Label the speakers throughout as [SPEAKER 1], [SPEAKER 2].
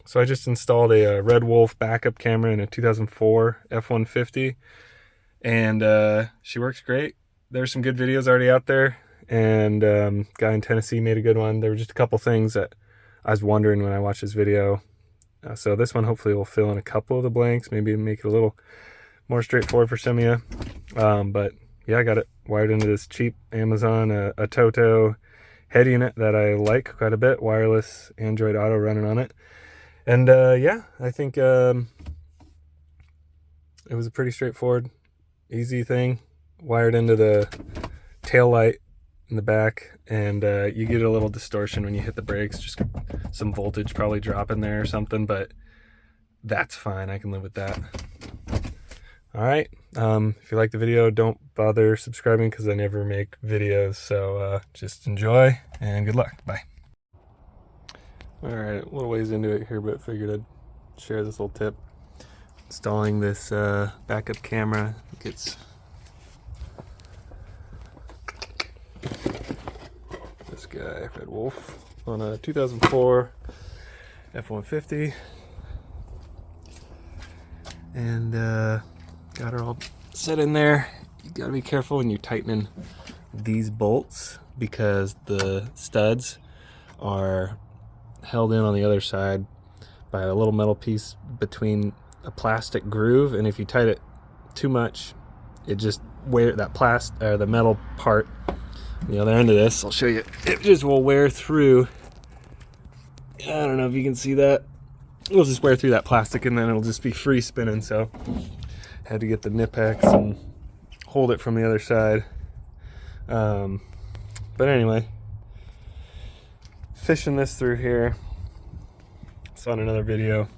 [SPEAKER 1] So I just installed a Red Wolf backup camera in a 2004 F150, and she works great. There's some good videos already out there, and guy in Tennessee made a good one. There were just a couple things that I was wondering when I watched this video. So this one hopefully will fill in a couple of the blanks, maybe make it a little more straightforward for some of you. But yeah, I got it wired into this cheap Amazon a Toto head unit that I like quite a bit, wireless Android Auto running on it. And yeah, I think it was a pretty straightforward, easy thing. Wired into the tail light in the back, and you get a little distortion when you hit the brakes, just some voltage probably dropping there or something, but that's fine. I can live with that. All right. If you like the video, don't bother subscribing because I never make videos. So just enjoy and good luck. Bye. All right, a little ways into it here, but figured I'd share this little tip. Installing this backup camera gets this guy, Red Wolf, on a 2004 F150. And got her all set in there. You gotta be careful when you're tightening these bolts because the studs are held in on the other side by a little metal piece between a plastic groove, and if you tighten it too much, it just wear that the metal part on the other end of this. I'll show you. It just will wear through. I don't know if you can see that. It'll just wear through that plastic, and then it'll just be free spinning. So had to get the Nipex and hold it from the other side. But anyway, fishing this through here. Saw in another video,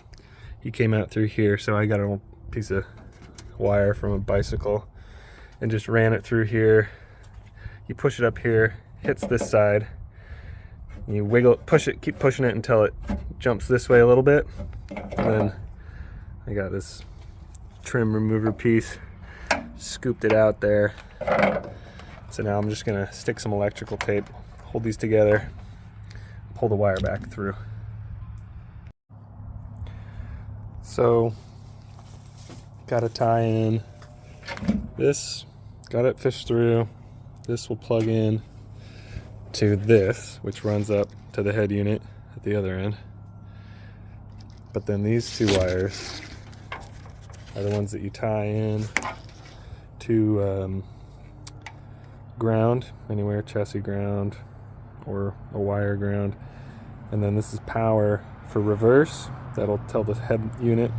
[SPEAKER 1] he came out through here, so I got a little piece of wire from a bicycle and just ran it through here. You push it up here, hits this side, you wiggle it, push it, keep pushing it until it jumps this way a little bit, and then I got this trim remover piece, scooped it out there. So now I'm just gonna stick some electrical tape, hold these together, pull the wire back through. So got to tie in this, got it fished through. This will plug in to this, which runs up to the head unit at the other end. But then these two wires are the ones that you tie in to ground, anywhere, chassis ground or a wire ground. And then this is power for reverse. That'll tell the head unit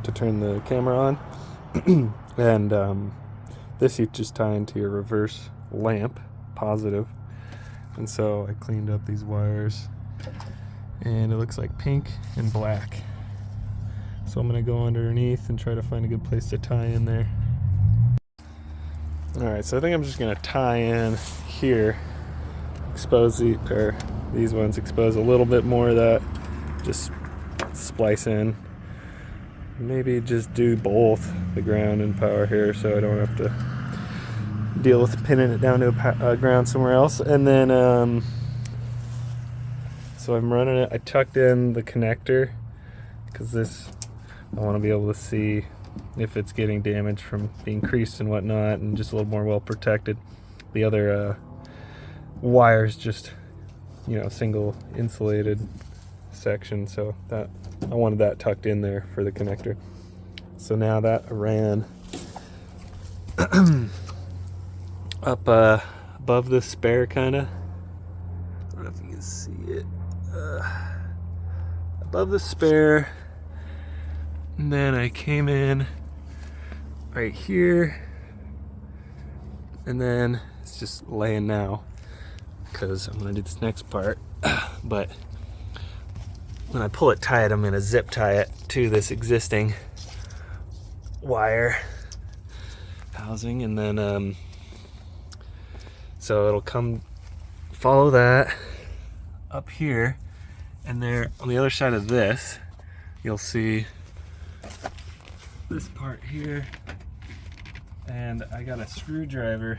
[SPEAKER 1] to turn the camera on. And this you just tie into your reverse lamp, positive. And so I cleaned up these wires, and it looks like pink and black. So I'm gonna go underneath and try to find a good place to tie in there. All right, so I think I'm just gonna tie in here, expose these ones, expose a little bit more of that, just splice in. Maybe just do both the ground and power here, so I don't have to deal with pinning it down to a ground somewhere else. And then so I'm running it. I tucked in the connector because this, I want to be able to see if it's getting damaged from being creased and whatnot, and just a little more well protected. The other wires just, you know, single insulated section, so that I wanted that tucked in there for the connector. So now that ran up above the spare, kind of. I don't know if you can see it. Above the spare, and then I came in right here, and then it's just laying now because I'm gonna do this next part. But when I pull it tight, I'm going to zip tie it to this existing wire housing, and then so it'll come follow that up here, and there on the other side of this you'll see this part here, and I got a screwdriver,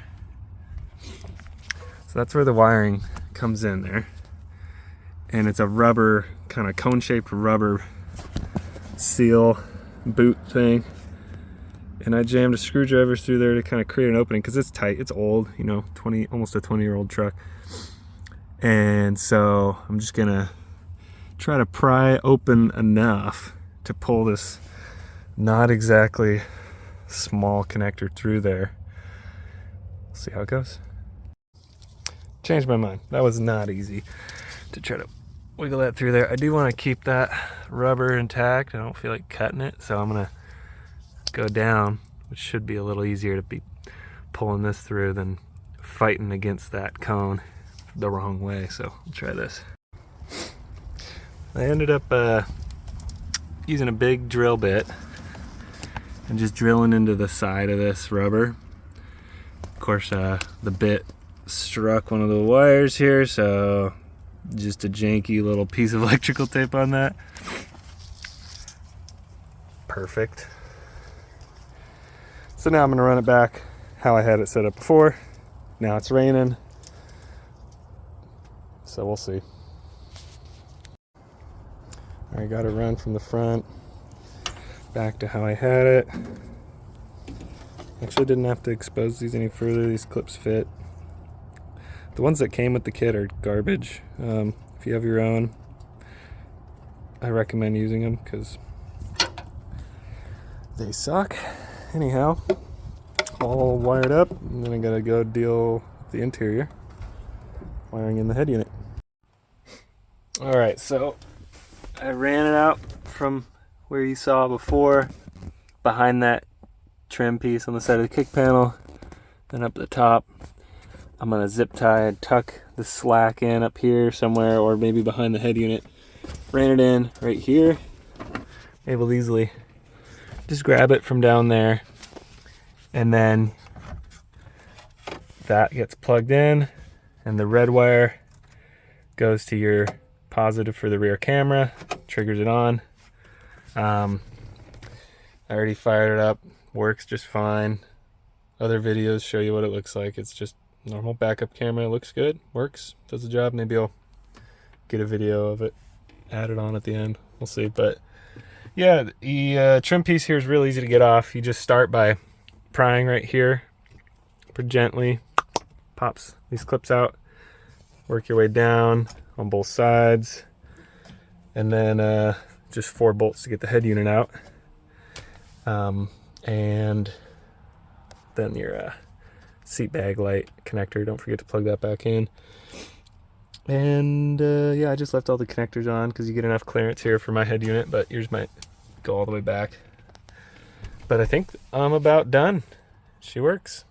[SPEAKER 1] so that's where the wiring comes in there. And it's a rubber, kind of cone-shaped rubber seal boot thing, and I jammed a screwdriver through there to kind of create an opening because it's tight, it's old, you know, almost a 20-year-old truck. And so I'm just gonna try to pry open enough to pull this not exactly small connector through there. See how it goes. Changed my mind. That was not easy to try to wiggle that through there. I do want to keep that rubber intact. I don't feel like cutting it, so I'm gonna go down, which should be a little easier to be pulling this through than fighting against that cone the wrong way. So I'll try this. I ended up using a big drill bit and just drilling into the side of this rubber. Of course, the bit struck one of the wires here, so just a janky little piece of electrical tape on that. Perfect. So now I'm gonna run it back how I had it set up before. Now it's raining, so we'll see. I got to run from the front back to how I had it. Actually didn't have to expose these any further. These clips fit. The ones that came with the kit are garbage. If you have your own, I recommend using them because they suck. Anyhow, all wired up, and then I gotta go deal with the interior, wiring in the head unit. Alright, so I ran it out from where you saw before, behind that trim piece on the side of the kick panel, then up the top. I'm gonna zip tie and tuck the slack in up here somewhere, or maybe behind the head unit. Ran it in right here. Able to easily just grab it from down there, and then that gets plugged in, and the red wire goes to your positive for the rear camera, triggers it on. I already fired it up, works just fine. Other videos show you what it looks like. It's just normal backup camera. It looks good, works, does the job. Maybe I'll get a video of it added on at the end, we'll see. But yeah, the trim piece here is real easy to get off. You just start by prying right here, pretty gently, pops these clips out, work your way down on both sides, and then just 4 bolts to get the head unit out, and then your seat bag light connector, don't forget to plug that back in. And yeah, I just left all the connectors on because you get enough clearance here for my head unit, but yours might go all the way back. But I think I'm about done. She works.